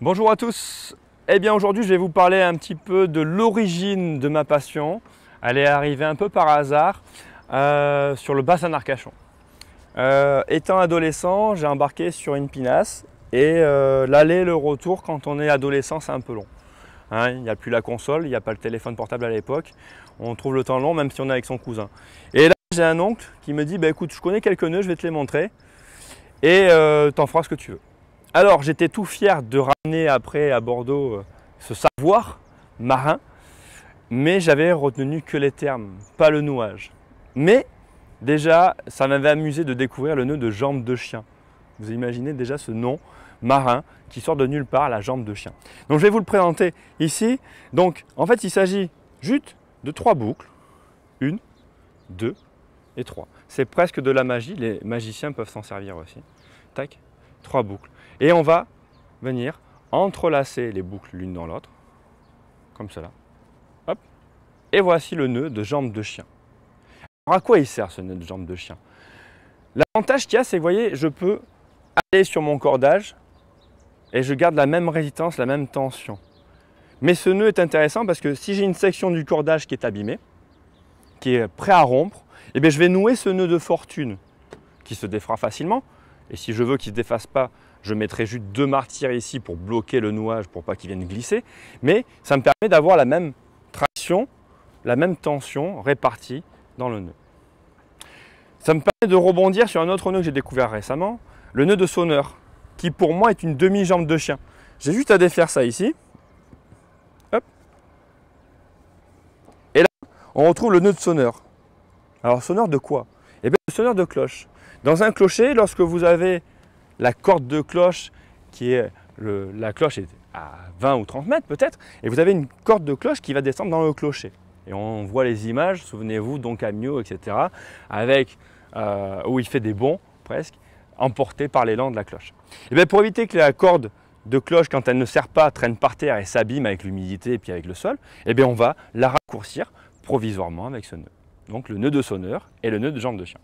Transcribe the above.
Bonjour à tous. Eh bien aujourd'hui je vais vous parler un petit peu de l'origine de ma passion. Elle est arrivée un peu par hasard sur le bassin d'Arcachon. Étant adolescent, j'ai embarqué sur une pinasse et l'aller et le retour quand on est adolescent c'est un peu long. Hein, il n'y a plus la console, il n'y a pas le téléphone portable à l'époque. On trouve le temps long même si on est avec son cousin. Et là j'ai un oncle qui me dit bah, écoute, je connais quelques nœuds, je vais te les montrer et t'en feras ce que tu veux. Alors j'étais tout fier de ramener après à Bordeaux ce savoir marin, mais j'avais retenu que les termes, pas le nouage. Mais déjà, ça m'avait amusé de découvrir le nœud de jambe de chien. Vous imaginez déjà ce nom marin qui sort de nulle part, la jambe de chien. Donc je vais vous le présenter ici. Donc en fait il s'agit juste de 3 boucles. 1, 2 et 3. C'est presque de la magie, les magiciens peuvent s'en servir aussi. Tac, 3 boucles. Et on va venir entrelacer les boucles l'une dans l'autre, comme cela. Hop. Et voici le nœud de jambe de chien. Alors à quoi il sert ce nœud de jambe de chien? L'avantage qu'il y a, c'est que vous voyez, je peux aller sur mon cordage et je garde la même résistance, la même tension. Mais ce nœud est intéressant parce que si j'ai une section du cordage qui est abîmée, qui est prêt à rompre, eh bien je vais nouer ce nœud de fortune qui se défera facilement. Et si je veux qu'il ne se défasse pas, je mettrai juste 2 martyrs ici pour bloquer le nouage pour pas qu'il vienne glisser. Mais ça me permet d'avoir la même traction, la même tension répartie dans le nœud. Ça me permet de rebondir sur un autre nœud que j'ai découvert récemment, le nœud de sonneur, qui pour moi est une demi-jambe de chien. J'ai juste à défaire ça ici. Hop. Et là, on retrouve le nœud de sonneur. Alors sonneur de quoi? Eh bien le sonneur de cloche. Dans un clocher, lorsque vous avez la corde de cloche qui est la cloche est à 20 ou 30 mètres peut-être, et vous avez une corde de cloche qui va descendre dans le clocher. Et on voit les images, souvenez-vous, Don Camillo, etc., avec, où il fait des bonds presque, emporté par l'élan de la cloche. Et bien pour éviter que la corde de cloche, quand elle ne sert pas, traîne par terre et s'abîme avec l'humidité et puis avec le sol, et bien on va la raccourcir provisoirement avec ce nœud. Donc le nœud de sonneur et le nœud de jambe de chien.